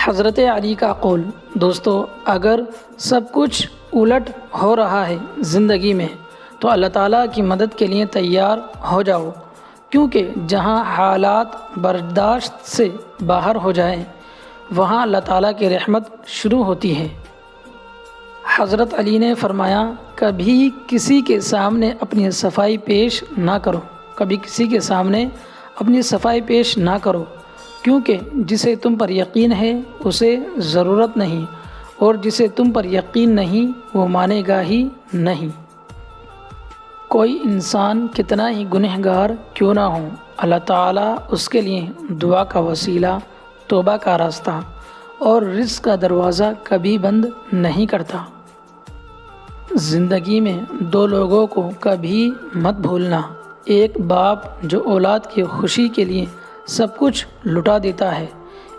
حضرت علی کا قول: دوستو، اگر سب کچھ الٹ ہو رہا ہے زندگی میں تو اللہ تعالیٰ کی مدد کے لیے تیار ہو جاؤ، کیونکہ جہاں حالات برداشت سے باہر ہو جائیں وہاں اللہ تعالیٰ کی رحمت شروع ہوتی ہے۔ حضرت علی نے فرمایا: کبھی کسی کے سامنے اپنی صفائی پیش نہ کرو، کبھی کسی کے سامنے اپنی صفائی پیش نہ کرو، کیونکہ جسے تم پر یقین ہے اسے ضرورت نہیں، اور جسے تم پر یقین نہیں وہ مانے گا ہی نہیں۔ کوئی انسان کتنا ہی گنہگار کیوں نہ ہو، اللہ تعالیٰ اس کے لیے دعا کا وسیلہ، توبہ کا راستہ اور رزق کا دروازہ کبھی بند نہیں کرتا۔ زندگی میں دو لوگوں کو کبھی مت بھولنا: ایک باپ جو اولاد کی خوشی کے لیے سب کچھ لٹا دیتا ہے،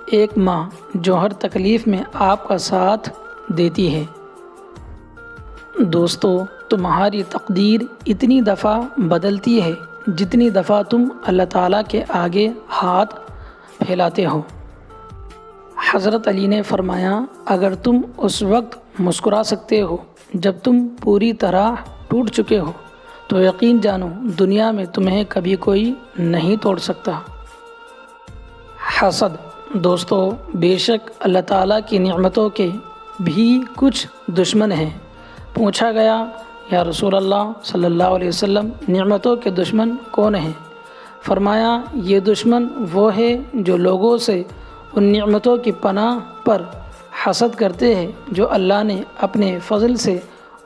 ایک ماں جو ہر تکلیف میں آپ کا ساتھ دیتی ہے۔ دوستو، تمہاری تقدیر اتنی دفعہ بدلتی ہے جتنی دفعہ تم اللہ تعالیٰ کے آگے ہاتھ پھیلاتے ہو۔ حضرت علی نے فرمایا: اگر تم اس وقت مسکرا سکتے ہو جب تم پوری طرح ٹوٹ چکے ہو تو یقین جانو دنیا میں تمہیں کبھی کوئی نہیں توڑ سکتا۔ حسد: دوستو، بے شک اللہ تعالیٰ کی نعمتوں کے بھی کچھ دشمن ہیں۔ پوچھا گیا: یا رسول اللہ صلی اللہ علیہ وسلم، نعمتوں کے دشمن کون ہیں؟ فرمایا: یہ دشمن وہ ہے جو لوگوں سے ان نعمتوں کی پناہ پر حسد کرتے ہیں جو اللہ نے اپنے فضل سے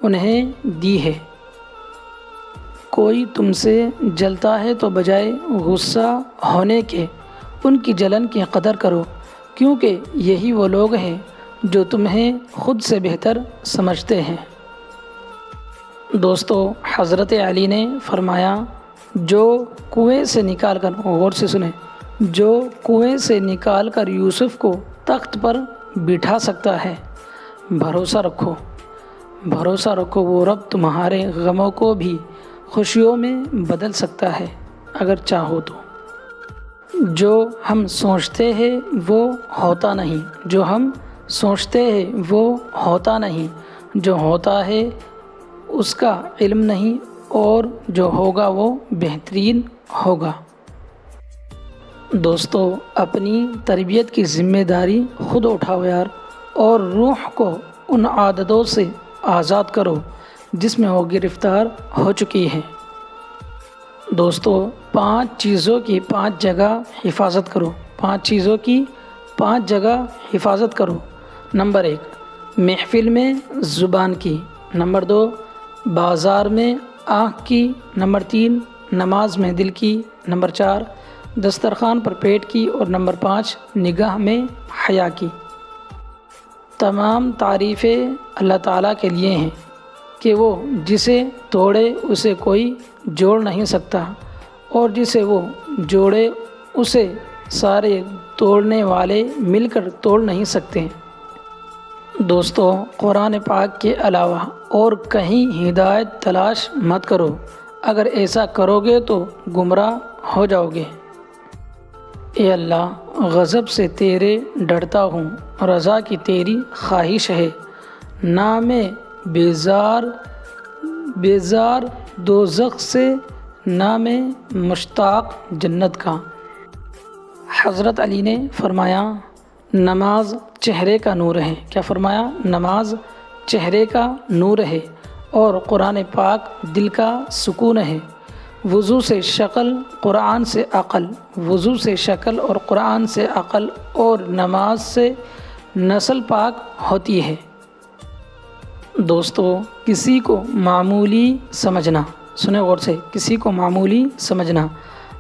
انہیں دی ہے۔ کوئی تم سے جلتا ہے تو بجائے غصہ ہونے کے ان کی جلن کی قدر کرو، کیونکہ یہی وہ لوگ ہیں جو تمہیں خود سے بہتر سمجھتے ہیں۔ دوستو، حضرت علی نے فرمایا: جو کنویں سے نکال کر، غور سے سنیں، جو کنویں سے نکال کر یوسف کو تخت پر بٹھا سکتا ہے، بھروسہ رکھو، بھروسہ رکھو، وہ رب تمہارے غموں کو بھی خوشیوں میں بدل سکتا ہے اگر چاہو تو۔ جو ہم سوچتے ہیں وہ ہوتا نہیں، جو ہم سوچتے ہیں وہ ہوتا نہیں، جو ہوتا ہے اس کا علم نہیں، اور جو ہوگا وہ بہترین ہوگا۔ دوستو، اپنی تربیت کی ذمہ داری خود اٹھاؤ یار، اور روح کو ان عادتوں سے آزاد کرو جس میں وہ گرفتار ہو چکی ہے۔ دوستو، 5 چیزوں کی 5 جگہ حفاظت کرو، 5 چیزوں کی 5 جگہ حفاظت کرو۔ نمبر 1، محفل میں زبان کی۔ نمبر 2، بازار میں آنکھ کی۔ نمبر 3، نماز میں دل کی۔ نمبر 4، دسترخوان پر پیٹ کی۔ اور نمبر 5، نگاہ میں حیا کی۔ تمام تعریفیں اللہ تعالیٰ کے لیے ہیں کہ وہ جسے توڑے اسے کوئی جوڑ نہیں سکتا، اور جسے وہ جوڑے اسے سارے توڑنے والے مل کر توڑ نہیں سکتے۔ دوستو، قرآن پاک کے علاوہ اور کہیں ہدایت تلاش مت کرو، اگر ایسا کرو گے تو گمراہ ہو جاؤ گے۔ اے اللہ، غضب سے تیرے ڈرتا ہوں، رضا کی تیری خواہش ہے، نہ میں بیزار دوزخ سے، نہ میں مشتاق جنت کا۔ حضرت علی نے فرمایا: نماز چہرے کا نور ہے۔ کیا فرمایا؟ نماز چہرے کا نور ہے، اور قرآن پاک دل کا سکون ہے۔ وضو سے شکل، قرآن سے عقل، وضو سے شکل اور قرآن سے عقل، اور نماز سے نسل پاک ہوتی ہے۔ دوستو، کسی کو معمولی سمجھنا، سنیں غور سے، کسی کو معمولی سمجھنا،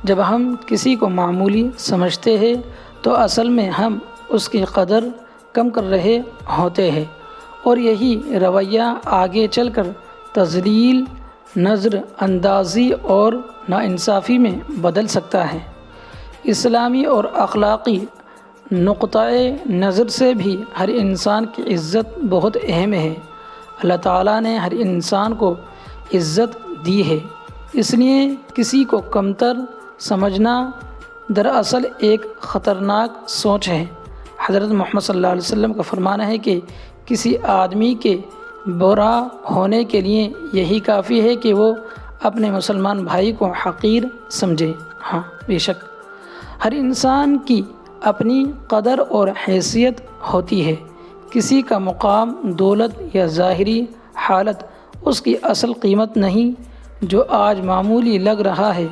جب ہم کسی کو معمولی سمجھتے ہیں تو اصل میں ہم اس کی قدر کم کر رہے ہوتے ہیں، اور یہی رویہ آگے چل کر تذلیل، نظر اندازی اور ناانصافی میں بدل سکتا ہے۔ اسلامی اور اخلاقی نقطۂ نظر سے بھی ہر انسان کی عزت بہت اہم ہے۔ اللہ تعالیٰ نے ہر انسان کو عزت دی ہے، اس لیے کسی کو کمتر سمجھنا دراصل ایک خطرناک سوچ ہے۔ حضرت محمد صلی اللہ علیہ وسلم کا فرمانا ہے کہ کسی آدمی کے برا ہونے کے لیے یہی کافی ہے کہ وہ اپنے مسلمان بھائی کو حقیر سمجھے۔ ہاں بے شک ہر انسان کی اپنی قدر اور حیثیت ہوتی ہے۔ کسی کا مقام، دولت یا ظاہری حالت اس کی اصل قیمت نہیں۔ جو آج معمولی لگ رہا ہے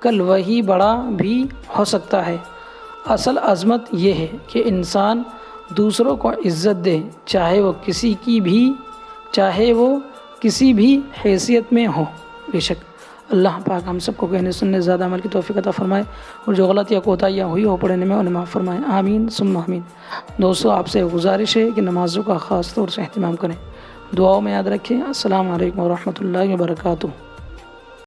کل وہی بڑا بھی ہو سکتا ہے۔ اصل عظمت یہ ہے کہ انسان دوسروں کو عزت دے، چاہے وہ کسی بھی حیثیت میں ہو۔ بے شک اللہ پاک ہم سب کو کہنے سننے زیادہ عمل کی توفیق عطا فرمائے، اور جو غلط یا کوتاہیاں ہوئی ہو پڑھنے میں انہیں معاف فرمائے، آمین ثم آمین۔ دوستو آپ سے گزارش ہے کہ نمازوں کا خاص طور سے اہتمام کریں، دعاؤں میں یاد رکھیں۔ السلام علیکم ورحمۃ اللہ وبرکاتہ۔